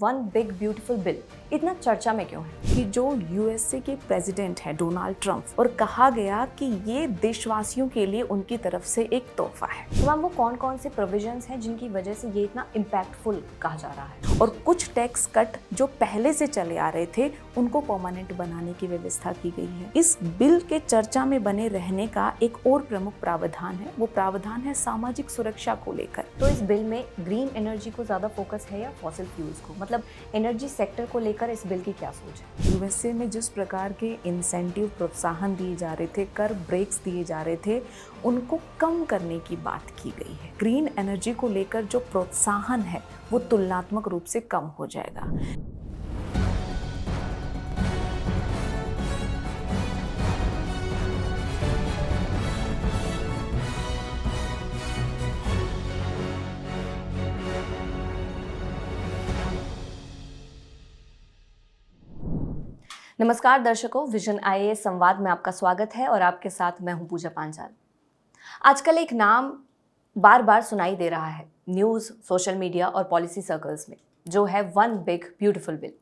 One big beautiful bill इतना चर्चा में क्यों है? कि जो यूएसए के प्रेसिडेंट है डोनाल्ड ट्रंप, और कहा गया कि ये देशवासियों के लिए उनकी तरफ से एक तोहफा है। तो मैम वो कौन कौन से प्रोविजंस हैं जिनकी वजह से ये इतना इम्पैक्टफुल कहा जा रहा है? और कुछ टैक्स कट जो पहले से चले आ रहे थे उनको परमानेंट बनाने की व्यवस्था की गई है। इस बिल के चर्चा में बने रहने का एक और प्रमुख प्रावधान है, वो प्रावधान है सामाजिक सुरक्षा को लेकर। तो इस बिल में ग्रीन एनर्जी को ज्यादा फोकस है या फॉसिल फ्यूल्स को? मतलब एनर्जी सेक्टर को लेकर इस बिल की क्या सोच है? यूएसए में जिस प्रकार के इंसेंटिव प्रोत्साहन दिए जा रहे थे, कर ब्रेक्स दिए जा रहे थे, उनको कम करने की बात की गई है। ग्रीन एनर्जी को लेकर जो प्रोत्साहन है वो तुलनात्मक रूप से कम हो जाएगा। नमस्कार दर्शकों, विजन आईएएस संवाद में आपका स्वागत है और आपके साथ मैं हूं पूजा पांचाल। आजकल एक नाम बार बार सुनाई दे रहा है न्यूज़, सोशल मीडिया और पॉलिसी सर्कल्स में, जो है वन बिग ब्यूटीफुल बिल।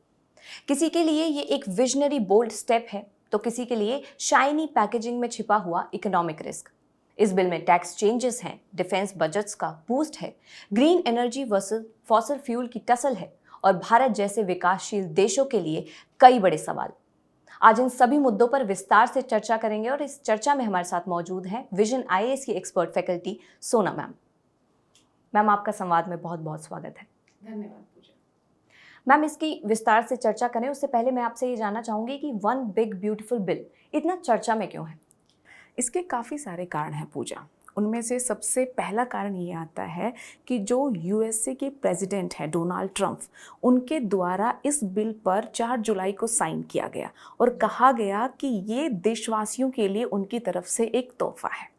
किसी के लिए ये एक विजनरी बोल्ड स्टेप है तो किसी के लिए शाइनी पैकेजिंग में छिपा हुआ इकोनॉमिक रिस्क। इस बिल में टैक्स चेंजेस हैं, डिफेंस बजट्स का बूस्ट है, green energy versus fossil fuel की टसल है और भारत जैसे विकासशील देशों के लिए कई बड़े सवाल। आज इन सभी मुद्दों पर विस्तार से चर्चा करेंगे और इस चर्चा में हमारे साथ मौजूद हैं विजन आईएएस की एक्सपर्ट फैकल्टी सोना मैम। मैम, आपका संवाद में बहुत बहुत स्वागत है। धन्यवाद पूजा। मैम, इसकी विस्तार से चर्चा करें उससे पहले मैं आपसे ये जानना चाहूंगी कि वन बिग ब्यूटीफुल बिल इतना चर्चा में क्यों है? इसके काफ़ी सारे कारण हैं पूजा। उनमें से सबसे पहला कारण ये आता है कि जो यूएसए के प्रेसिडेंट हैं डोनाल्ड ट्रंप, उनके द्वारा इस बिल पर 4 जुलाई को साइन किया गया और कहा गया कि ये देशवासियों के लिए उनकी तरफ से एक तोहफा है।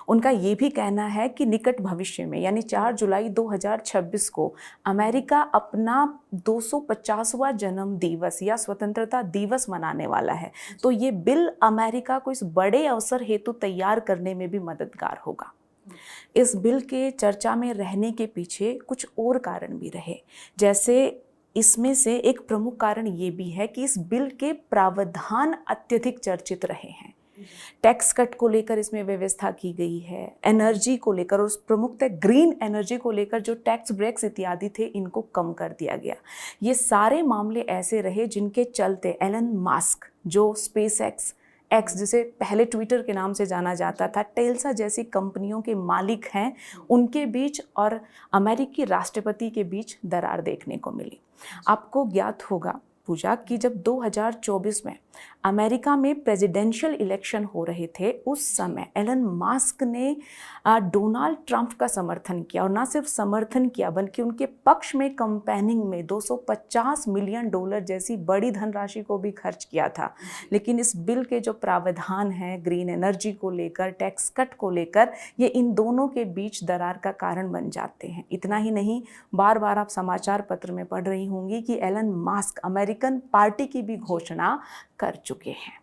उनका ये भी कहना है कि निकट भविष्य में यानी 4 जुलाई 2026 को अमेरिका अपना 250वां जन्म दिवस या स्वतंत्रता दिवस मनाने वाला है, तो ये बिल अमेरिका को इस बड़े अवसर हेतु तैयार करने में भी मददगार होगा। इस बिल के चर्चा में रहने के पीछे कुछ और कारण भी रहे, जैसे इसमें से एक प्रमुख कारण ये भी है कि इस बिल के प्रावधान अत्यधिक चर्चित रहे हैं। टैक्स कट को लेकर इसमें व्यवस्था की गई है, एनर्जी को लेकर और प्रमुखतः ग्रीन एनर्जी को लेकर जो टैक्स ब्रेक्स इत्यादि थे इनको कम कर दिया गया। ये सारे मामले ऐसे रहे जिनके चलते एलन मस्क, जो स्पेस एक्स जिसे पहले ट्विटर के नाम से जाना जाता था, टेल्सा जैसी कंपनियों के मालिक हैं, उनके बीच और अमेरिकी राष्ट्रपति के बीच दरार देखने को मिली। आपको ज्ञात होगा पूजा कि जब 2024 में अमेरिका में प्रेसिडेंशियल इलेक्शन हो रहे थे, उस समय एलन मस्क ने डोनाल्ड ट्रंप का समर्थन किया और ना सिर्फ समर्थन किया बल्कि उनके पक्ष में कैंपेनिंग में $250 मिलियन जैसी बड़ी धनराशि को भी खर्च किया था। लेकिन इस बिल के जो प्रावधान हैं ग्रीन एनर्जी को लेकर, टैक्स कट को लेकर, ये इन दोनों के बीच दरार का कारण बन जाते हैं। इतना ही नहीं, बार बार आप समाचार पत्र में पढ़ रही होंगी कि एलन मस्क अमेरिकन पार्टी की भी घोषणा कर चुके हैं।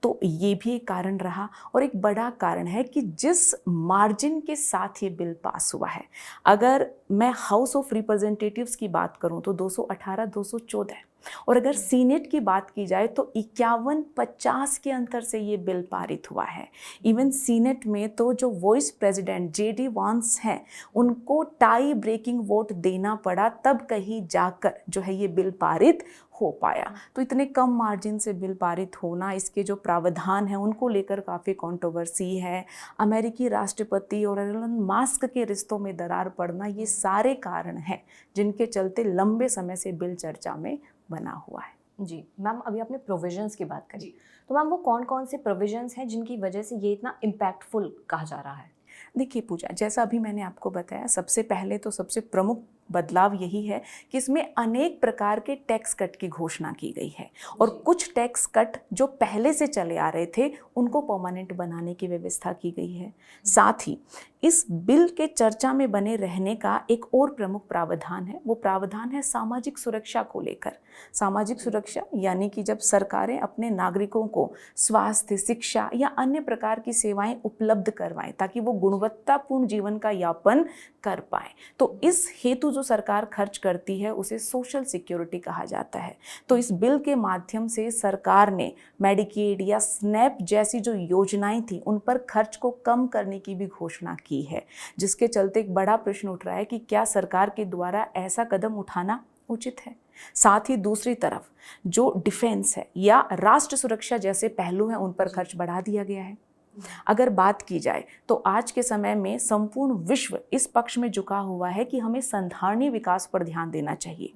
तो ये भी एक कारण रहा और एक बड़ा कारण है कि जिस मार्जिन के साथ ये बिल पास हुआ है, अगर मैं हाउस ऑफ रिप्रेजेंटेटिव्स की बात करूं तो 218, 214, और अगर सीनेट की बात की जाए तो 51-50 के अंतर से ये बिल पारित हुआ है। इवन सीनेट में तो जो वाइस प्रेसिडेंट जेडी वांस हैं, उनको टाई ब्रेकिंग वोट देना पड़ा, तब कहीं जाकर जो है ये बिल पारित हो पाया। तो इतने कम मार्जिन से बिल पारित होना, इसके जो प्रावधान हैं उनको लेकर काफ़ी कंट्रोवर्सी है। अमेरिकी राष्ट्रपति और एलन मस्क के रिश्तों में दरार पड़ना, ये सारे कारण हैं जिनके चलते लंबे समय से बिल चर्चा में बना हुआ है। जी मैम, अभी आपने प्रोविजंस की बात करी, तो मैम वो कौन कौन से प्रोविजंस हैं जिनकी वजह से ये इतना इम्पैक्टफुल कहा जा रहा है? देखिए पूजा, जैसा अभी मैंने आपको बताया, सबसे पहले तो सबसे प्रमुख बदलाव यही है कि इसमें अनेक प्रकार के टैक्स कट की घोषणा की गई है और कुछ टैक्स कट जो पहले से चले आ रहे थे उनको परमानेंट बनाने की व्यवस्था की गई है। साथ ही इस बिल के चर्चा में बने रहने का एक और प्रमुख प्रावधान है, वो प्रावधान है सामाजिक सुरक्षा को लेकर। सामाजिक सुरक्षा यानी कि जब सरकारें अपने नागरिकों को स्वास्थ्य, शिक्षा या अन्य प्रकार की सेवाएं उपलब्ध करवाएं ताकि वो गुणवत्तापूर्ण जीवन का यापन कर पाए। तो इस हेतु जो सरकार खर्च करती है उसे सोशल सिक्योरिटी कहा जाता है। तो इस बिल के माध्यम से सरकार ने मेडिकेड या स्नैप जैसी जो योजनाएं थी उन पर खर्च को कम करने की भी घोषणा की है, जिसके चलते एक बड़ा प्रश्न उठ रहा है कि क्या सरकार के द्वारा ऐसा कदम उठाना उचित है। साथ ही दूसरी तरफ जो डिफेंस है या राष्ट्र सुरक्षा जैसे पहलू हैं उन पर खर्च बढ़ा दिया गया है। अगर बात की जाए तो आज के समय में संपूर्ण विश्व इस पक्ष में झुका हुआ है कि हमें संधारणीय विकास पर ध्यान देना चाहिए।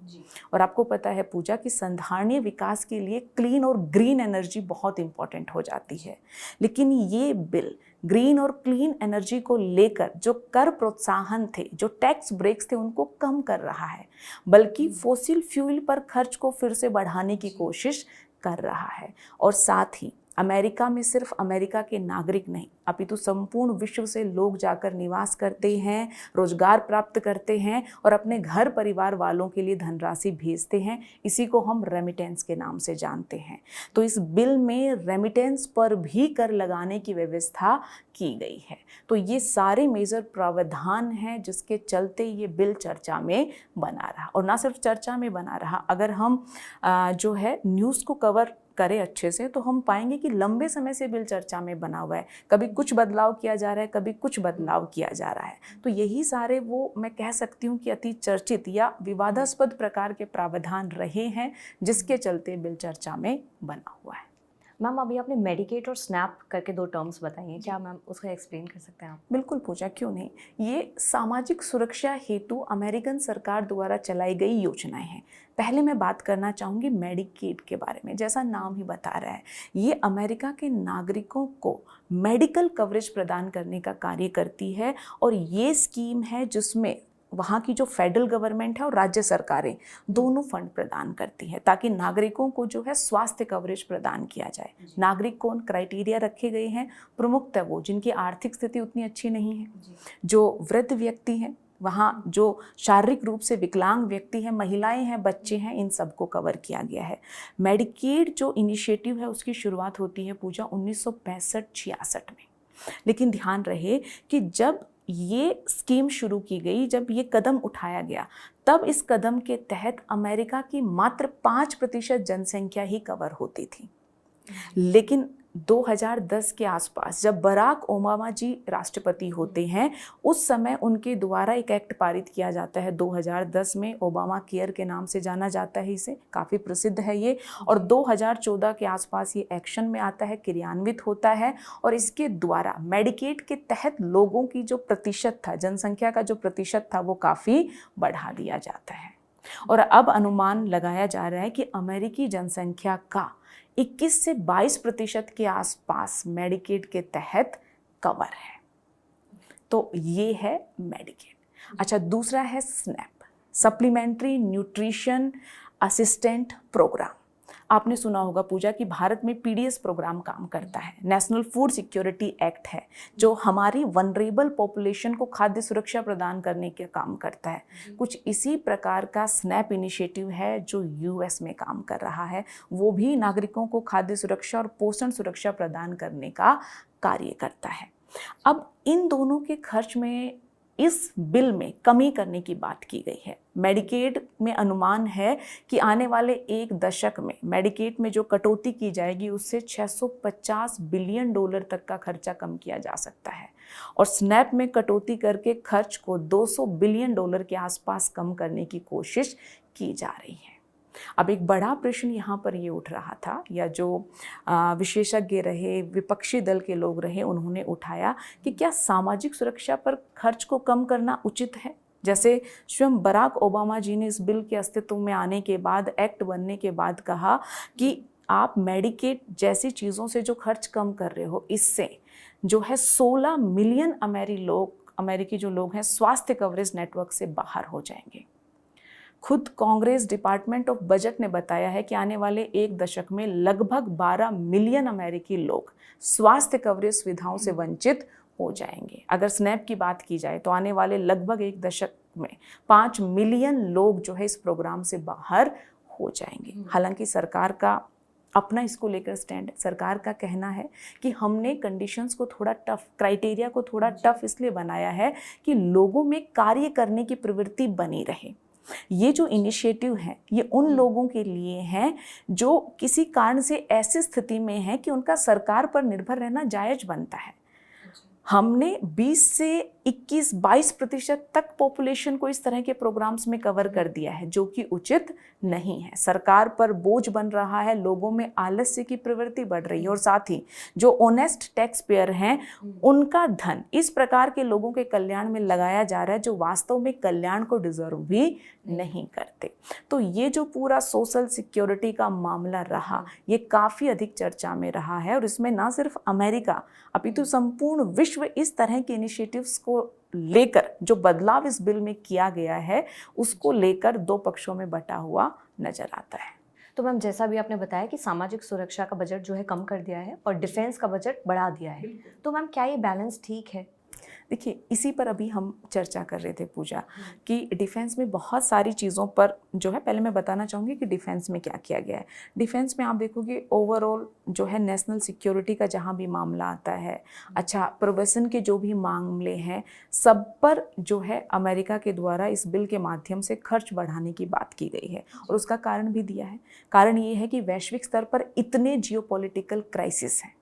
और आपको पता है पूजा कि संधारणीय विकास के लिए क्लीन और ग्रीन एनर्जी बहुत इंपॉर्टेंट हो जाती है। लेकिन ये बिल ग्रीन और क्लीन एनर्जी को लेकर जो कर प्रोत्साहन थे, जो टैक्स ब्रेक्स थे, उनको कम कर रहा है, बल्कि फोसिल फ्यूल पर खर्च को फिर से बढ़ाने की कोशिश कर रहा है। और साथ ही अमेरिका में सिर्फ अमेरिका के नागरिक नहीं अपितु संपूर्ण विश्व से लोग जाकर निवास करते हैं, रोजगार प्राप्त करते हैं और अपने घर परिवार वालों के लिए धनराशि भेजते हैं। इसी को हम रेमिटेंस के नाम से जानते हैं। तो इस बिल में रेमिटेंस पर भी कर लगाने की व्यवस्था की गई है। तो ये सारे मेजर प्रावधान हैं जिसके चलते ये बिल चर्चा में बना रहा। और ना सिर्फ चर्चा में बना रहा, अगर हम जो है न्यूज़ को कवर करें अच्छे से तो हम पाएंगे कि लंबे समय से बिल चर्चा में बना हुआ है। कभी कुछ बदलाव किया जा रहा है, कभी कुछ बदलाव किया जा रहा है। तो यही सारे वो मैं कह सकती हूँ कि अति चर्चित या विवादास्पद प्रकार के प्रावधान रहे हैं जिसके चलते बिल चर्चा में बना हुआ है। मैम, अभी आपने मेडिकेड और स्नैप करके दो टर्म्स बताई हैं, क्या मैम उसको एक्सप्लेन कर सकते हैं आप? बिल्कुल पूजा, क्यों नहीं। ये सामाजिक सुरक्षा हेतु अमेरिकन सरकार द्वारा चलाई गई योजनाएं हैं। पहले मैं बात करना चाहूँगी मेडिकेड के बारे में। जैसा नाम ही बता रहा है, ये अमेरिका के नागरिकों को मेडिकल कवरेज प्रदान करने का कार्य करती है। और ये स्कीम है जिसमें वहाँ की जो फेडरल गवर्नमेंट है और राज्य सरकारें दोनों फंड प्रदान करती हैं ताकि नागरिकों को जो है स्वास्थ्य कवरेज प्रदान किया जाए। नागरिक कौन, क्राइटेरिया रखे गए हैं, प्रमुखतः वो जिनकी आर्थिक स्थिति उतनी अच्छी नहीं है, जो वृद्ध व्यक्ति हैं, वहाँ जो शारीरिक रूप से विकलांग व्यक्ति हैं, महिलाएं हैं, बच्चे हैं, इन सबको कवर किया गया है। मेडिकेड जो इनिशिएटिव है उसकी शुरुआत होती है पूजा 1965-66 में। लेकिन ध्यान रहे कि जब ये स्कीम शुरू की गई, जब ये कदम उठाया गया, तब इस कदम के तहत अमेरिका की मात्र 5% जनसंख्या ही कवर होती थी। लेकिन 2010 के आसपास जब बराक ओबामा जी राष्ट्रपति होते हैं, उस समय उनके द्वारा एक एक्ट पारित किया जाता है 2010 में, ओबामा केयर के नाम से जाना जाता है, इसे काफ़ी प्रसिद्ध है ये। और 2014 के आसपास ये एक्शन में आता है, क्रियान्वित होता है। और इसके द्वारा मेडिकेड के तहत लोगों की जो प्रतिशत था, जनसंख्या का जो प्रतिशत था, वो काफ़ी बढ़ा दिया जाता है। और अब अनुमान लगाया जा रहा है कि अमेरिकी जनसंख्या का 21 से 22% के आसपास मेडिकेड के तहत कवर है। तो ये है मेडिकेड। अच्छा, दूसरा है SNAP, supplementary nutrition assistant program. आपने सुना होगा पूजा कि भारत में पीडीएस प्रोग्राम काम करता है, नेशनल फूड सिक्योरिटी एक्ट है, जो हमारी वनरेबल पॉपुलेशन को खाद्य सुरक्षा प्रदान करने के काम करता है। कुछ इसी प्रकार का स्नैप इनिशिएटिव है जो यूएस में काम कर रहा है। वो भी नागरिकों को खाद्य सुरक्षा और पोषण सुरक्षा प्रदान करने का कार्य करता है। अब इन दोनों के खर्च में इस बिल में कमी करने की बात की गई है। मेडिकेड में अनुमान है कि आने वाले एक दशक में मेडिकेड में जो कटौती की जाएगी उससे $650 बिलियन तक का खर्चा कम किया जा सकता है। और स्नैप में कटौती करके खर्च को $200 बिलियन के आसपास कम करने की कोशिश की जा रही है। अब एक बड़ा प्रश्न यहाँ पर ये उठ रहा था, या जो विशेषज्ञ रहे, विपक्षी दल के लोग रहे, उन्होंने उठाया कि क्या सामाजिक सुरक्षा पर खर्च को कम करना उचित है। जैसे स्वयं बराक ओबामा जी ने इस बिल के अस्तित्व में आने के बाद, एक्ट बनने के बाद कहा कि आप मेडिकेड जैसी चीज़ों से जो खर्च कम कर रहे हो, इससे जो है 16 मिलियन अमेरिकी जो लोग हैं स्वास्थ्य कवरेज नेटवर्क से बाहर हो जाएंगे। खुद कांग्रेस डिपार्टमेंट ऑफ बजट ने बताया है कि आने वाले एक दशक में लगभग 12 मिलियन अमेरिकी लोग स्वास्थ्य कवरेज सुविधाओं से वंचित हो जाएंगे। अगर स्नैप की बात की जाए तो आने वाले लगभग एक दशक में 5 मिलियन लोग जो है इस प्रोग्राम से बाहर हो जाएंगे। हालांकि सरकार का अपना इसको लेकर स्टैंड है। सरकार का कहना है कि हमने कंडीशंस को थोड़ा टफ, क्राइटेरिया को थोड़ा टफ इसलिए बनाया है कि लोगों में कार्य करने की प्रवृत्ति बनी रहे। ये जो इनिशिएटिव है ये उन लोगों के लिए हैं जो किसी कारण से ऐसी स्थिति में हैं कि उनका सरकार पर निर्भर रहना जायज बनता है। हमने 20 से 21-22% तक पॉपुलेशन को इस तरह के प्रोग्राम्स में कवर कर दिया है, जो कि उचित नहीं है। सरकार पर बोझ बन रहा है, लोगों में आलस्य की प्रवृत्ति बढ़ रही है और साथ ही जो ऑनेस्ट टैक्स पेयर हैं उनका धन इस प्रकार के लोगों के कल्याण में लगाया जा रहा है जो वास्तव में कल्याण को डिजर्व भी नहीं करते। तो ये जो पूरा सोशल सिक्योरिटी का मामला रहा ये काफ़ी अधिक चर्चा में रहा है और इसमें ना सिर्फ अमेरिका अपितु संपूर्ण विश्व इस तरह के इनिशिएटिव्स को लेकर जो बदलाव इस बिल में किया गया है उसको लेकर दो पक्षों में बटा हुआ नजर आता है। तो मैम जैसा भी आपने बताया कि सामाजिक सुरक्षा का बजट जो है कम कर दिया है और डिफेंस का बजट बढ़ा दिया है, तो मैम क्या ये बैलेंस ठीक है? देखिए इसी पर अभी हम चर्चा कर रहे थे पूजा कि डिफेंस में बहुत सारी चीज़ों पर जो है, पहले मैं बताना चाहूँगी कि डिफेंस में क्या किया गया है। डिफेंस में आप देखोगे ओवरऑल जो है नेशनल सिक्योरिटी का जहाँ भी मामला आता है, अच्छा प्रवसन के जो भी मामले हैं, सब पर जो है अमेरिका के द्वारा इस बिल के माध्यम से खर्च बढ़ाने की बात की गई है और उसका कारण भी दिया है। कारण ये है कि वैश्विक स्तर पर इतने जियोपॉलिटिकल क्राइसिस हैं,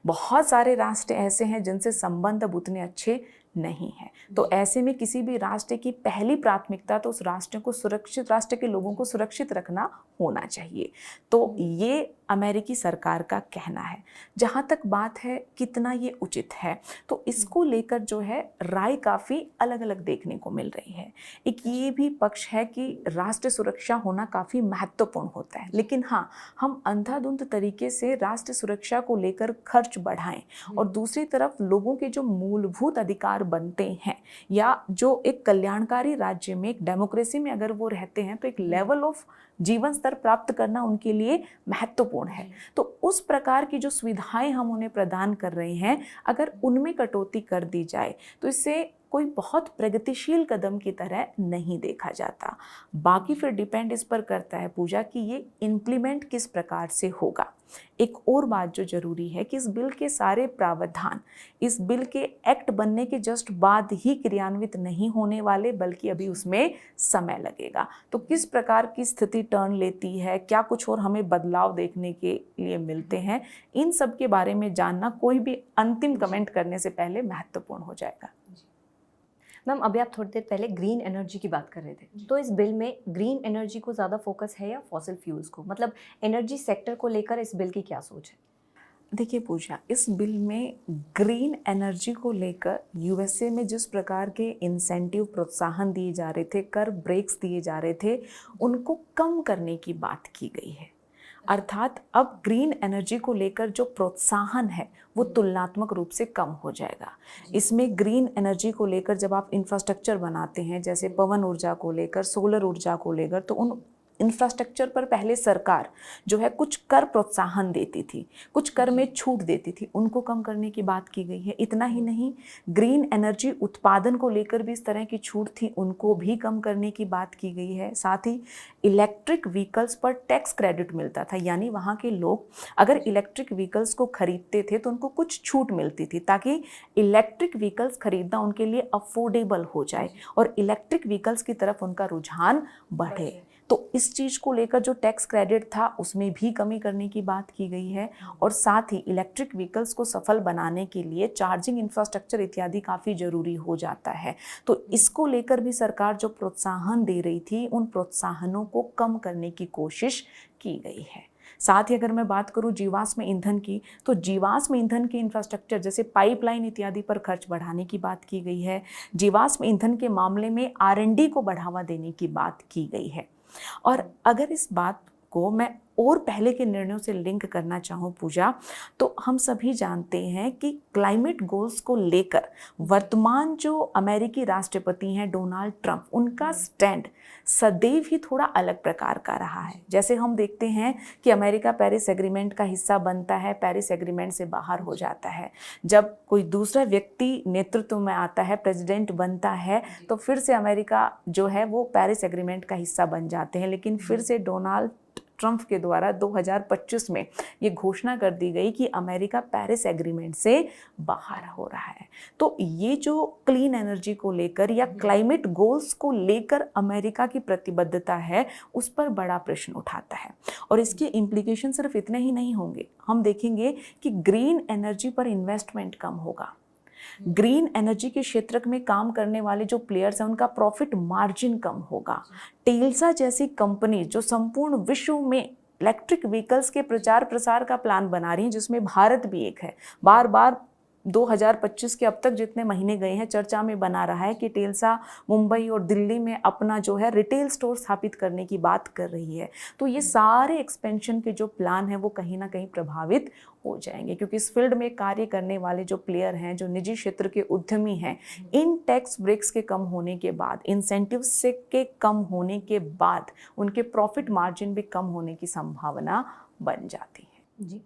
बहुत सारे राष्ट्र ऐसे हैं जिनसे संबंध अब उतने अच्छे नहीं है। तो ऐसे में किसी भी राष्ट्र की पहली प्राथमिकता तो उस राष्ट्र को सुरक्षित, राष्ट्र के लोगों को सुरक्षित रखना होना चाहिए। तो ये अमेरिकी सरकार का कहना है। जहाँ तक बात है कितना ये उचित है, तो इसको लेकर जो है राय काफ़ी अलग अलग देखने को मिल रही है। एक ये भी पक्ष है कि राष्ट्र सुरक्षा होना काफ़ी महत्वपूर्ण होता है, लेकिन हाँ हम अंधाधुंध तरीके से राष्ट्र सुरक्षा को लेकर खर्च बढ़ाएं और दूसरी तरफ लोगों के जो मूलभूत अधिकार बनते हैं या जो एक कल्याणकारी राज्य में, एक डेमोक्रेसी में अगर वो रहते हैं तो एक लेवल ऑफ जीवन स्तर प्राप्त करना उनके लिए महत्वपूर्ण है। तो उस प्रकार की जो सुविधाएं हम उन्हें प्रदान कर रहे हैं, अगर उनमें कटौती कर दी जाए तो इससे कोई बहुत प्रगतिशील कदम की तरह नहीं देखा जाता। बाकी फिर डिपेंड इस पर करता है पूजा कि ये इम्प्लीमेंट किस प्रकार से होगा। एक और बात जो जरूरी है कि इस बिल के सारे प्रावधान इस बिल के एक्ट बनने के जस्ट बाद ही क्रियान्वित नहीं होने वाले, बल्कि अभी उसमें समय लगेगा। तो किस प्रकार की स्थिति टर्न लेती है, क्या कुछ और हमें बदलाव देखने के लिए मिलते हैं, इन सब के बारे में जानना कोई भी अंतिम कमेंट करने से पहले महत्वपूर्ण हो जाएगा। मैम अभी आप थोड़ी देर पहले ग्रीन एनर्जी की बात कर रहे थे, तो इस बिल में ग्रीन एनर्जी को ज़्यादा फोकस है या फॉसिल फ्यूल्स को? मतलब एनर्जी सेक्टर को लेकर इस बिल की क्या सोच है? देखिए पूजा, इस बिल में ग्रीन एनर्जी को लेकर यूएसए में जिस प्रकार के इंसेंटिव, प्रोत्साहन दिए जा रहे थे, कर ब्रेक्स दिए जा रहे थे, उनको कम करने की बात की गई है। अर्थात अब ग्रीन एनर्जी को लेकर जो प्रोत्साहन है वो तुलनात्मक रूप से कम हो जाएगा। इसमें ग्रीन एनर्जी को लेकर जब आप इंफ्रास्ट्रक्चर बनाते हैं, जैसे पवन ऊर्जा को लेकर, सोलर ऊर्जा को लेकर, तो उन इंफ्रास्ट्रक्चर पर पहले सरकार जो है कुछ कर प्रोत्साहन देती थी, कुछ कर में छूट देती थी, उनको कम करने की बात की गई है। इतना ही नहीं, ग्रीन एनर्जी उत्पादन को लेकर भी इस तरह की छूट थी, उनको भी कम करने की बात की गई है। साथ ही इलेक्ट्रिक व्हीकल्स पर टैक्स क्रेडिट मिलता था, यानी वहाँ के लोग अगर इलेक्ट्रिक व्हीकल्स को खरीदते थे तो उनको कुछ छूट मिलती थी, ताकि इलेक्ट्रिक व्हीकल्स खरीदना उनके लिए अफोर्डेबल हो जाए और इलेक्ट्रिक व्हीकल्स की तरफ उनका रुझान बढ़े। तो इस चीज़ को लेकर जो टैक्स क्रेडिट था उसमें भी कमी करने की बात की गई है। और साथ ही इलेक्ट्रिक व्हीकल्स को सफल बनाने के लिए चार्जिंग इंफ्रास्ट्रक्चर इत्यादि काफ़ी ज़रूरी हो जाता है। तो इसको लेकर भी सरकार जो प्रोत्साहन दे रही थी, उन प्रोत्साहनों को कम करने की कोशिश की गई है। साथ ही अगर मैं बात करूं जीवाश्म ईंधन की, तो जीवाश्म ईंधन के इंफ्रास्ट्रक्चर जैसे पाइपलाइन इत्यादि पर खर्च बढ़ाने की बात की गई है। जीवाश्म ईंधन के मामले में R&D को बढ़ावा देने की बात की गई है। और अगर इस बात को मैं और पहले के निर्णयों से लिंक करना चाहूँ पूजा, तो हम सभी जानते हैं कि क्लाइमेट गोल्स को लेकर वर्तमान जो अमेरिकी राष्ट्रपति हैं डोनाल्ड ट्रंप, उनका स्टैंड सदैव ही थोड़ा अलग प्रकार का रहा है। जैसे हम देखते हैं कि अमेरिका पेरिस एग्रीमेंट का हिस्सा बनता है, पेरिस एग्रीमेंट से बाहर हो जाता है। जब कोई दूसरा व्यक्ति नेतृत्व में आता है, प्रेसिडेंट बनता है, तो फिर से अमेरिका जो है वो पेरिस एग्रीमेंट का हिस्सा बन जाते हैं, लेकिन फिर से डोनाल्ड ट्रंप के द्वारा 2025 में ये घोषणा कर दी गई कि अमेरिका पेरिस एग्रीमेंट से बाहर हो रहा है। तो ये जो क्लीन एनर्जी को लेकर या क्लाइमेट गोल्स को लेकर अमेरिका की प्रतिबद्धता है, उस पर बड़ा प्रश्न उठाता है। और इसके इम्प्लीकेशन सिर्फ इतने ही नहीं होंगे, हम देखेंगे कि ग्रीन एनर्जी पर इन्वेस्टमेंट कम होगा। ग्रीन एनर्जी के क्षेत्र में काम करने वाले जो प्लेयर्स हैं उनका प्रॉफिट मार्जिन कम होगा। टेल्सा जैसी कंपनी जो संपूर्ण विश्व में इलेक्ट्रिक व्हीकल्स के प्रचार प्रसार का प्लान बना रही है, जिसमें भारत भी एक है, बार बार 2025 के अब तक जितने महीने गए हैं चर्चा में बना रहा है कि टेल्सा मुंबई और दिल्ली में अपना जो है रिटेल स्टोर स्थापित करने की बात कर रही है। तो ये सारे एक्सपेंशन के जो प्लान हैं वो कहीं ना कहीं प्रभावित हो जाएंगे, क्योंकि इस फील्ड में कार्य करने वाले जो प्लेयर हैं, जो निजी क्षेत्र के उद्यमी हैं, इन टैक्स ब्रेक्स के कम होने के बाद, इंसेंटिव्स से के कम होने के बाद उनके प्रॉफिट मार्जिन भी कम होने की संभावना बन जाती है। जी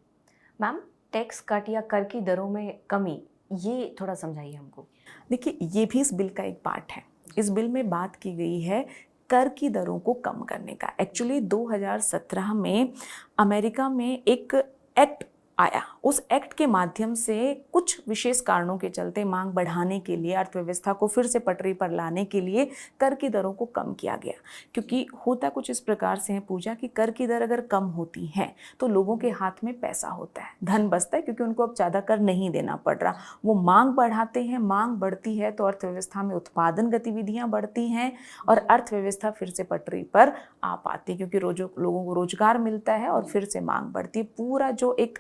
मैम, टैक्स कट या कर की दरों में कमी, ये थोड़ा समझाइए हमको। देखिए, ये भी इस बिल का एक पार्ट है। इस बिल में बात की गई है कर की दरों को कम करने का। एक्चुअली 2017 में अमेरिका में एक एक्ट आया। उस एक्ट के माध्यम से कुछ विशेष कारणों के चलते मांग बढ़ाने के लिए, अर्थव्यवस्था को फिर से पटरी पर लाने के लिए कर की दरों को कम किया गया। क्योंकि होता कुछ इस प्रकार से है पूजा, कि कर की दर अगर कम होती है तो लोगों के हाथ में पैसा होता है, धन बचता है, क्योंकि उनको अब ज़्यादा कर नहीं देना पड़ रहा। वो मांग बढ़ाते हैं, मांग बढ़ती है तो अर्थव्यवस्था में उत्पादन गतिविधियाँ बढ़ती हैं और अर्थव्यवस्था फिर से पटरी पर आ पाती है, क्योंकि लोगों को रोजगार मिलता है और फिर से मांग बढ़ती है। पूरा जो एक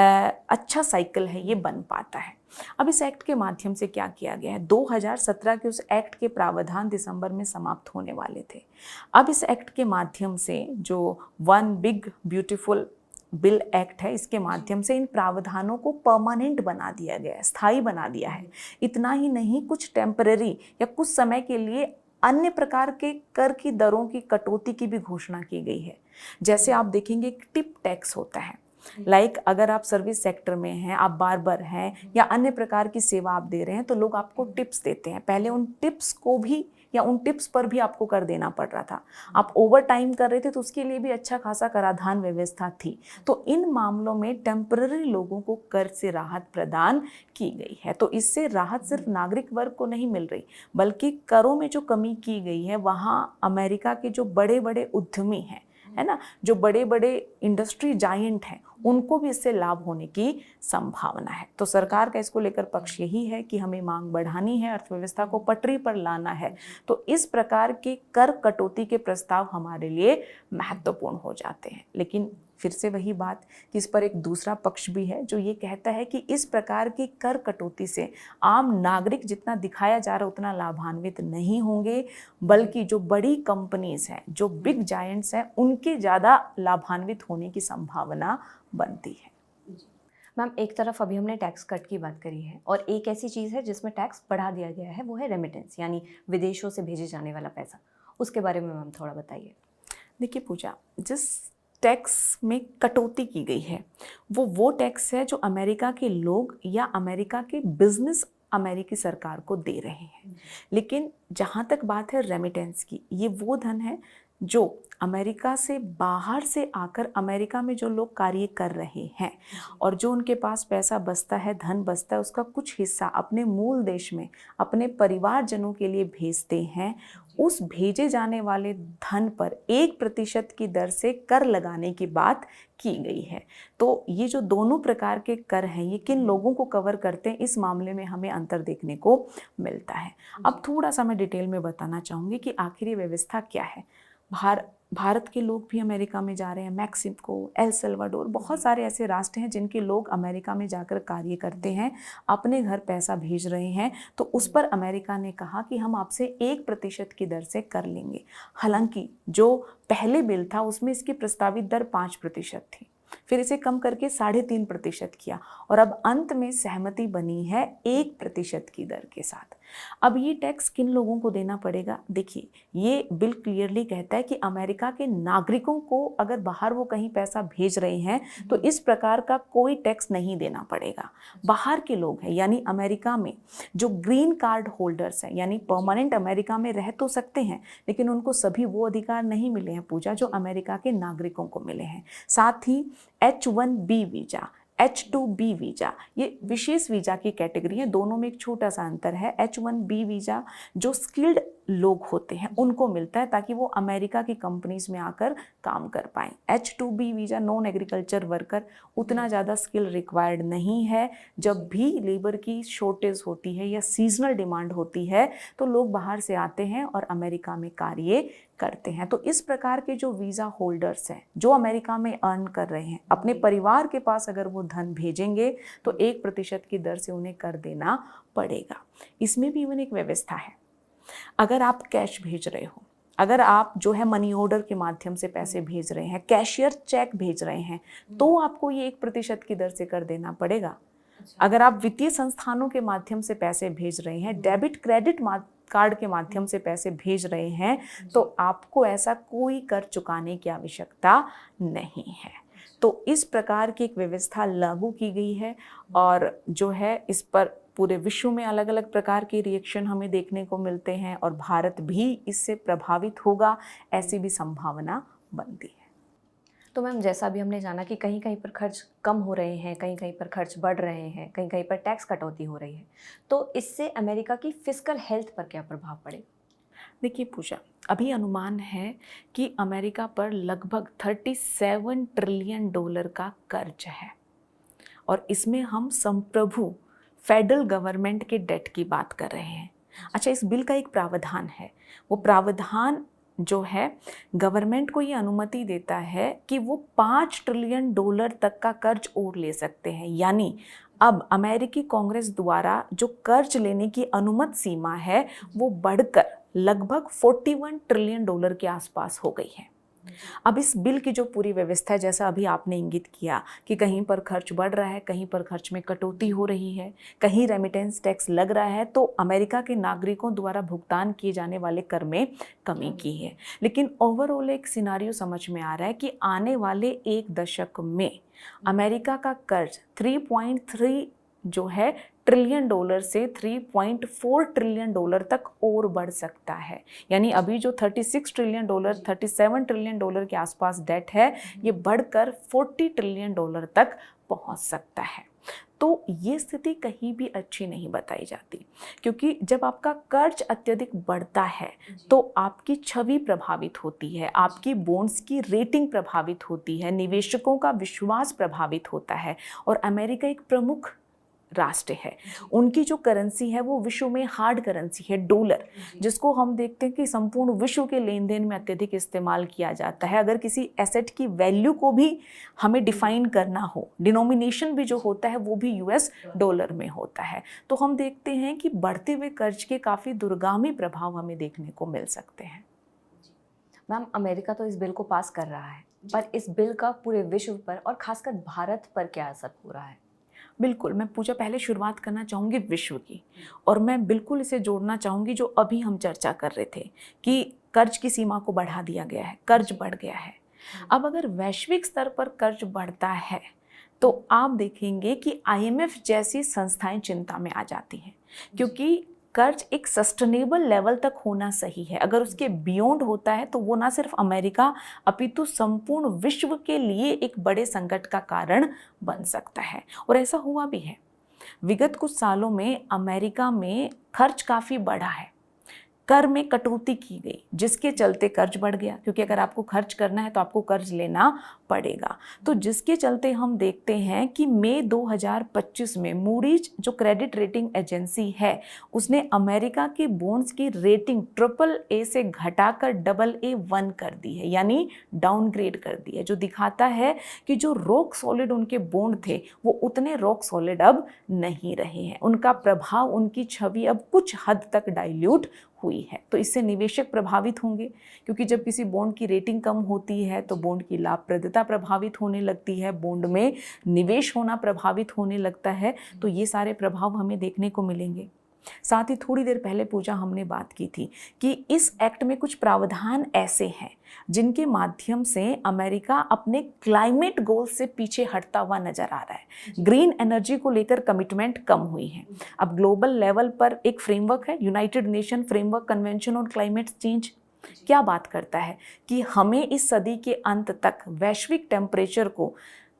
अच्छा साइकिल है ये बन पाता है। अब इस एक्ट के माध्यम से क्या किया गया है, 2017 के उस एक्ट के प्रावधान दिसंबर में समाप्त होने वाले थे। अब इस एक्ट के माध्यम से जो one big beautiful bill act है, इसके माध्यम से इन प्रावधानों को परमानेंट बना दिया गया है, स्थायी बना दिया है। इतना ही नहीं, कुछ टेम्पररी या कुछ समय के लिए अन्य प्रकार के कर की दरों की कटौती की भी घोषणा की गई है। जैसे आप देखेंगे एक टिप टैक्स होता है, अगर आप सर्विस सेक्टर में हैं, आप बार्बर हैं या अन्य प्रकार की सेवा आप दे रहे हैं, तो लोग आपको टिप्स देते हैं। पहले उन टिप्स को भी या उन टिप्स पर भी आपको कर देना पड़ रहा था। आप ओवर टाइम कर रहे थे तो उसके लिए भी अच्छा खासा कराधान व्यवस्था थी। तो इन मामलों में टेम्पररी लोगों को कर से राहत प्रदान की गई है। तो इससे राहत सिर्फ नागरिक वर्ग को नहीं मिल रही, बल्कि करों में जो कमी की गई है वहाँ अमेरिका के जो बड़े बड़े उद्यमी हैं, है ना, जो बड़े बड़े इंडस्ट्री जायंट हैं, उनको भी इससे लाभ होने की संभावना है। तो सरकार का इसको लेकर पक्ष यही है कि हमें मांग बढ़ानी है, अर्थव्यवस्था को पटरी पर लाना है। तो इस प्रकार के कर कटौती के प्रस्ताव हमारे लिए महत्वपूर्ण हो जाते हैं। लेकिन फिर से वही बात कि इस पर एक दूसरा पक्ष भी है जो ये कहता है कि इस प्रकार की कर कटौती से आम नागरिक जितना दिखाया जा रहा उतना लाभान्वित नहीं होंगे, बल्कि जो बड़ी कंपनीज हैं, जो बिग जायंट्स हैं, उनके ज़्यादा लाभान्वित होने की संभावना बनती है। मैम, एक तरफ अभी हमने टैक्स कट की बात करी है और एक ऐसी चीज़ है जिसमें टैक्स बढ़ा दिया गया है, वो है रेमिटेंस, यानी विदेशों से भेजे जाने वाला पैसा। उसके बारे में मैम थोड़ा बताइए। देखिए पूजा, जिस टैक्स में कटौती की गई है वो टैक्स है जो अमेरिका के लोग या अमेरिका के बिजनेस अमेरिकी सरकार को दे रहे हैं। लेकिन जहाँ तक बात है रेमिटेंस की, ये वो धन है जो अमेरिका से बाहर से आकर अमेरिका में जो लोग कार्य कर रहे हैं और जो उनके पास पैसा बचता है, धन बचता है, उसका कुछ हिस्सा अपने मूल देश में अपने परिवारजनों के लिए भेजते हैं। उस भेजे जाने वाले धन पर 1% की दर से कर लगाने की बात की गई है। तो ये जो दोनों प्रकार के कर हैं, ये किन लोगों को कवर करते हैं, इस मामले में हमें अंतर देखने को मिलता है। अब थोड़ा सा मैं डिटेल में बताना चाहूँगी कि आखिर ये व्यवस्था क्या है। भारत के लोग भी अमेरिका में जा रहे हैं, मैक्सिको, एल सल्वाडोर, बहुत सारे ऐसे राष्ट्र हैं जिनके लोग अमेरिका में जाकर कार्य करते हैं, अपने घर पैसा भेज रहे हैं। तो उस पर अमेरिका ने कहा कि हम आपसे 1% की दर से कर लेंगे। हालांकि जो पहले बिल था उसमें इसकी प्रस्तावित दर 5% थी, फिर इसे कम करके 3.5% किया और अब अंत में सहमति बनी है 1% की दर के साथ। अब ये टैक्स किन लोगों को देना पड़ेगा? देखिए, ये बिल क्लियरली कहता है कि अमेरिका के नागरिकों को अगर बाहर वो कहीं पैसा भेज रहे हैं तो इस प्रकार का कोई टैक्स नहीं देना पड़ेगा। बाहर के लोग हैं, यानी अमेरिका में जो ग्रीन कार्ड होल्डर्स हैं, यानी परमानेंट अमेरिका में रह तो सकते हैं लेकिन उनको सभी वो अधिकार नहीं मिले हैं पूजा जो अमेरिका के नागरिकों को मिले हैं। साथ ही H1B वीजा, H2B वीजा, ये विशेष वीजा की कैटेगरी है। दोनों में एक छोटा सा अंतर है। H1B वीजा जो स्किल्ड लोग होते हैं उनको मिलता है ताकि वो अमेरिका की कंपनीज में आकर काम कर पाएं। H2B visa non agriculture worker, उतना ज़्यादा स्किल रिक्वायर्ड नहीं है। जब भी लेबर की शॉर्टेज होती है या सीजनल डिमांड होती है तो लोग बाहर से आते हैं और अमेरिका में कार्य करते हैं। तो इस प्रकार के जो वीज़ा होल्डर्स हैं जो अमेरिका में अर्न कर रहे हैं, अपने परिवार के पास अगर वो धन भेजेंगे तो 1% की दर से उन्हें कर देना पड़ेगा। इसमें भी इवन एक व्यवस्था है। अगर आप कैश भेज रहे हो, अगर आप जो है मनी ऑर्डर के माध्यम से पैसे भेज रहे हैं, कैशियर चेक भेज रहे हैं, तो आपको ये 1% की दर से कर देना पड़ेगा। अगर आप वित्तीय संस्थानों के माध्यम से पैसे भेज रहे हैं, डेबिट क्रेडिट कार्ड के माध्यम से पैसे भेज रहे हैं, तो आपको ऐसा कोई कर चुकाने की आवश्यकता नहीं है। तो इस प्रकार की एक व्यवस्था लागू की गई है और जो है इस पर पूरे विश्व में अलग अलग प्रकार के रिएक्शन हमें देखने को मिलते हैं और भारत भी इससे प्रभावित होगा, ऐसी भी संभावना बनती है। तो मैम, जैसा भी हमने जाना कि कहीं कहीं पर खर्च कम हो रहे हैं, कहीं कहीं पर खर्च बढ़ रहे हैं, कहीं कहीं पर टैक्स कटौती हो रही है, तो इससे अमेरिका की फिस्कल हेल्थ पर क्या प्रभाव पड़ेगा? देखिए पूजा, अभी अनुमान है कि अमेरिका पर लगभग $37 ट्रिलियन का कर्ज है और इसमें हम संप्रभु फेडरल गवर्नमेंट के डेट की बात कर रहे हैं। अच्छा, इस बिल का एक प्रावधान है, वो प्रावधान जो है गवर्नमेंट को ये अनुमति देता है कि वो $5 ट्रिलियन तक का कर्ज और ले सकते हैं। यानी अब अमेरिकी कांग्रेस द्वारा जो कर्ज लेने की अनुमत सीमा है वो बढ़कर लगभग $41 ट्रिलियन के आसपास हो गई है। अब इस बिल की जो पूरी व्यवस्था है, जैसा अभी आपने इंगित किया कि कहीं पर खर्च बढ़ रहा है, कहीं पर खर्च में कटौती हो रही है, कहीं रेमिटेंस टैक्स लग रहा है, तो अमेरिका के नागरिकों द्वारा भुगतान किए जाने वाले कर में कमी की है। लेकिन ओवरऑल एक सिनारियो समझ में आ रहा है कि आने वाले एक दशक में अमेरिका का कर्ज 3.3 जो है ट्रिलियन से $3.4 ट्रिलियन तक और बढ़ सकता है। यानी अभी जो 36 ट्रिलियन 37 ट्रिलियन के आसपास डेट है, ये बढ़कर 40 ट्रिलियन तक पहुंच सकता है। तो ये स्थिति कहीं भी अच्छी नहीं बताई जाती, क्योंकि जब आपका कर्ज अत्यधिक बढ़ता है तो आपकी छवि प्रभावित होती है, आपकी बॉन्ड्स की रेटिंग प्रभावित होती है, निवेशकों का विश्वास प्रभावित होता है। और अमेरिका एक प्रमुख राष्ट्र है, उनकी जो करेंसी है वो विश्व में हार्ड करेंसी है, डॉलर, जिसको हम देखते हैं कि संपूर्ण विश्व के लेन देन में अत्यधिक इस्तेमाल किया जाता है। अगर किसी एसेट की वैल्यू को भी हमें डिफाइन करना हो, डिनोमिनेशन भी जो होता है वो भी US डॉलर में होता है। तो हम देखते हैं कि बढ़ते हुए कर्ज के काफ़ी दूरगामी प्रभाव हमें देखने को मिल सकते हैं। मैम, अमेरिका तो इस बिल को पास कर रहा है, पर इस बिल का पूरे विश्व पर और खासकर भारत पर क्या असर हो रहा है? बिल्कुल, मैं पूजा पहले शुरुआत करना चाहूँगी विश्व की, और मैं बिल्कुल इसे जोड़ना चाहूँगी जो अभी हम चर्चा कर रहे थे कि कर्ज की सीमा को बढ़ा दिया गया है, कर्ज बढ़ गया है। अब अगर वैश्विक स्तर पर कर्ज बढ़ता है तो आप देखेंगे कि IMF जैसी संस्थाएं चिंता में आ जाती हैं, क्योंकि कर्ज एक सस्टेनेबल लेवल तक होना सही है। अगर उसके बियॉन्ड होता है तो वो ना सिर्फ अमेरिका अपितु संपूर्ण विश्व के लिए एक बड़े संकट का कारण बन सकता है, और ऐसा हुआ भी है। विगत कुछ सालों में अमेरिका में खर्च काफ़ी बढ़ा है, कर में कटौती की गई, जिसके चलते कर्ज बढ़ गया, क्योंकि अगर आपको खर्च करना है तो आपको कर्ज लेना पड़ेगा। तो जिसके चलते हम देखते हैं कि मई 2025 में मूडीज जो क्रेडिट रेटिंग एजेंसी है उसने अमेरिका के बॉन्ड्स की रेटिंग AAA से घटाकर AA1 कर दी है, यानी डाउनग्रेड कर दी है, जो दिखाता है कि जो रॉक सॉलिड उनके बॉन्ड थे वो उतने रॉक सॉलिड अब नहीं रहे हैं, उनका प्रभाव, उनकी छवि अब कुछ हद तक डाइल्यूट हुई है। तो इससे निवेशक प्रभावित होंगे, क्योंकि जब किसी बॉन्ड की रेटिंग कम होती है तो बॉन्ड की लाभप्रदता प्रभावित होने लगती है, बॉन्ड में निवेश होना प्रभावित होने लगता है। तो ये सारे प्रभाव हमें देखने को मिलेंगे। साथ ही थोड़ी देर पहले पूजा हमने बात की थी कि इस एक्ट में कुछ प्रावधान ऐसे हैं जिनके माध्यम से अमेरिका अपने क्लाइमेट गोल से पीछे हटता हुआ नजर आ रहा है। ग्रीन एनर्जी को लेकर कमिटमेंट कम हुई है। अब ग्लोबल लेवल पर एक फ्रेमवर्क है, United nation framework convention on climate change, क्या बात करता है कि हमें इस सदी के अंत तक वैश्विक टेम्परेचर को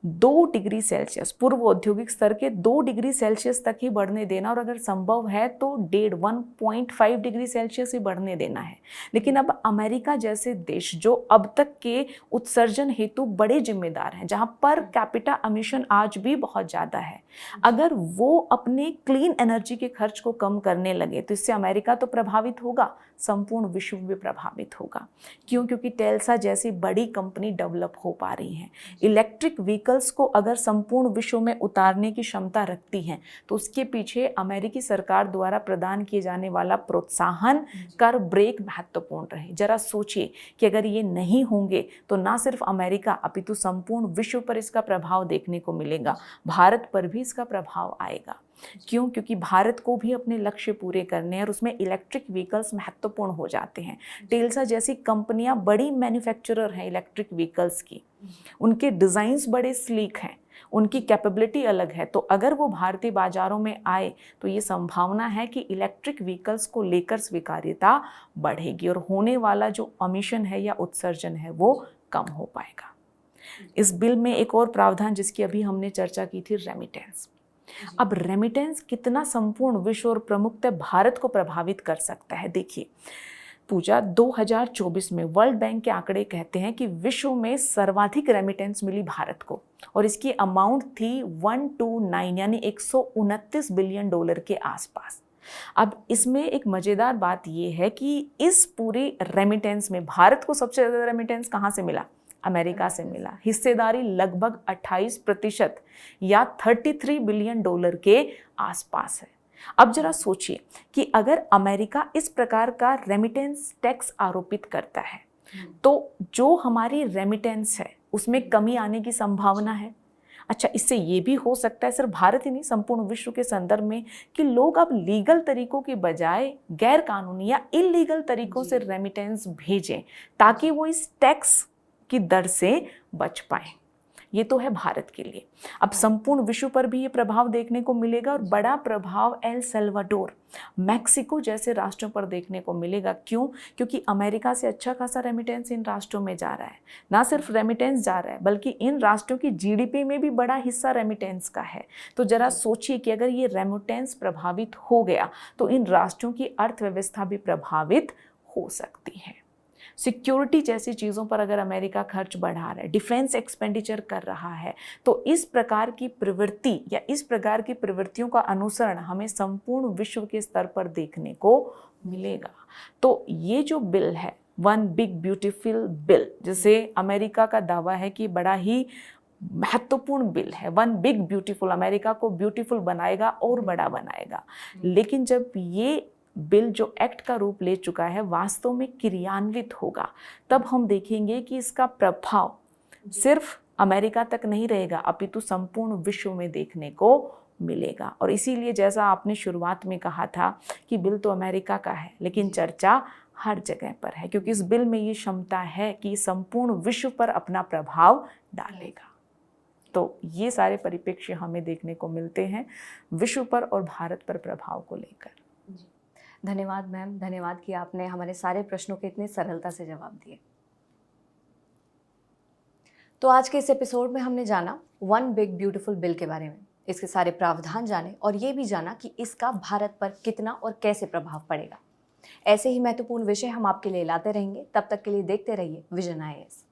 2 डिग्री सेल्सियस, पूर्व औद्योगिक स्तर के 2 डिग्री सेल्सियस तक ही बढ़ने देना, और अगर संभव है तो 1.5 डिग्री सेल्सियस ही बढ़ने देना है। लेकिन अब अमेरिका जैसे देश जो अब तक के उत्सर्जन हेतु बड़े जिम्मेदार हैं, जहां पर कैपिटा एमिशन आज भी बहुत ज़्यादा है, अगर वो अपने क्लीन एनर्जी के खर्च को कम करने लगे तो इससे अमेरिका तो प्रभावित होगा, संपूर्ण विश्व भी प्रभावित होगा। क्यों? क्योंकि टेल्सा जैसी बड़ी कंपनी डेवलप हो पा रही हैं। इलेक्ट्रिक व्हीकल्स को अगर संपूर्ण विश्व में उतारने की क्षमता रखती हैं तो उसके पीछे अमेरिकी सरकार द्वारा प्रदान किए जाने वाला प्रोत्साहन, कर ब्रेक महत्वपूर्ण रहे। जरा सोचिए कि अगर ये नहीं होंगे तो ना सिर्फ अमेरिका अपितु संपूर्ण विश्व पर इसका प्रभाव देखने को मिलेगा, भारत पर भी इसका प्रभाव आएगा। क्यों? क्योंकि भारत को भी अपने लक्ष्य पूरे करने हैं और उसमें इलेक्ट्रिक व्हीकल्स महत्वपूर्ण हो जाते हैं। टेल्सा जैसी कंपनियां बड़ी मैन्युफैक्चरर हैं इलेक्ट्रिक व्हीकल्स की, उनके डिज़ाइंस बड़े स्लीक हैं, उनकी कैपेबिलिटी अलग है। तो अगर वो भारतीय बाजारों में आए तो ये संभावना है कि इलेक्ट्रिक व्हीकल्स को लेकर स्वीकार्यता बढ़ेगी और होने वाला जो एमिशन है या उत्सर्जन है वो कम हो पाएगा। इस बिल में एक और प्रावधान जिसकी अभी हमने चर्चा की थी, रेमिटेंस। अब रेमिटेंस कितना संपूर्ण विश्व और प्रमुखतः भारत को प्रभावित कर सकता है? देखिए पूजा, 2024 में वर्ल्ड बैंक के आंकड़े कहते हैं कि विश्व में सर्वाधिक रेमिटेंस मिली भारत को और इसकी अमाउंट थी 129 यानी 129 बिलियन डॉलर के आसपास। अब इसमें एक मज़ेदार बात यह है कि इस पूरे रेमिटेंस में भारत को सबसे ज़्यादा रेमिटेंस कहाँ से मिला? अमेरिका से मिला। हिस्सेदारी लगभग 28% या 33 बिलियन डॉलर के आसपास है। अब जरा सोचिए कि अगर अमेरिका इस प्रकार का रेमिटेंस टैक्स आरोपित करता है तो जो हमारी रेमिटेंस है उसमें कमी आने की संभावना है। अच्छा, इससे ये भी हो सकता है, सिर्फ भारत ही नहीं संपूर्ण विश्व के संदर्भ में, कि लोग अब लीगल तरीकों के बजाय गैर कानूनी या इलीगल तरीकों से रेमिटेंस भेजें ताकि वो इस टैक्स की दर से बच पाए। ये तो है भारत के लिए। अब संपूर्ण विश्व पर भी ये प्रभाव देखने को मिलेगा और बड़ा प्रभाव एल सल्वाडोर, मैक्सिको जैसे राष्ट्रों पर देखने को मिलेगा। क्यों? क्योंकि अमेरिका से अच्छा खासा रेमिटेंस इन राष्ट्रों में जा रहा है। ना सिर्फ रेमिटेंस जा रहा है बल्कि इन राष्ट्रों की जीडीपी में भी बड़ा हिस्सा रेमिटेंस का है। तो जरा सोचिए कि अगर ये रेमिटेंस प्रभावित हो गया तो इन राष्ट्रों की अर्थव्यवस्था भी प्रभावित हो सकती है। सिक्योरिटी जैसी चीज़ों पर अगर अमेरिका खर्च बढ़ा रहा है, डिफेंस एक्सपेंडिचर कर रहा है, तो इस प्रकार की प्रवृत्ति या इस प्रकार की प्रवृत्तियों का अनुसरण हमें संपूर्ण विश्व के स्तर पर देखने को मिलेगा। तो ये जो बिल है, वन बिग ब्यूटीफुल बिल, जिसे अमेरिका का दावा है कि बड़ा ही महत्वपूर्ण बिल है, वन बिग ब्यूटीफुल, अमेरिका को ब्यूटीफुल बनाएगा और बड़ा बनाएगा। लेकिन जब ये बिल जो एक्ट का रूप ले चुका है वास्तव में क्रियान्वित होगा, तब हम देखेंगे कि इसका प्रभाव सिर्फ अमेरिका तक नहीं रहेगा अपितु संपूर्ण विश्व में देखने को मिलेगा। और इसीलिए जैसा आपने शुरुआत में कहा था कि बिल तो अमेरिका का है लेकिन चर्चा हर जगह पर है, क्योंकि इस बिल में ये क्षमता है कि संपूर्ण विश्व पर अपना प्रभाव डालेगा। तो ये सारे परिप्रेक्ष्य हमें देखने को मिलते हैं विश्व पर और भारत पर प्रभाव को लेकर। धन्यवाद मैम, धन्यवाद कि आपने हमारे सारे प्रश्नों के इतने सरलता से जवाब दिए। तो आज के इस एपिसोड में हमने जाना वन बिग ब्यूटीफुल बिल के बारे में, इसके सारे प्रावधान जाने और ये भी जाना कि इसका भारत पर कितना और कैसे प्रभाव पड़ेगा। ऐसे ही महत्वपूर्ण विषय हम आपके लिए लाते रहेंगे। तब तक के लिए देखते रहिए विजन IAS।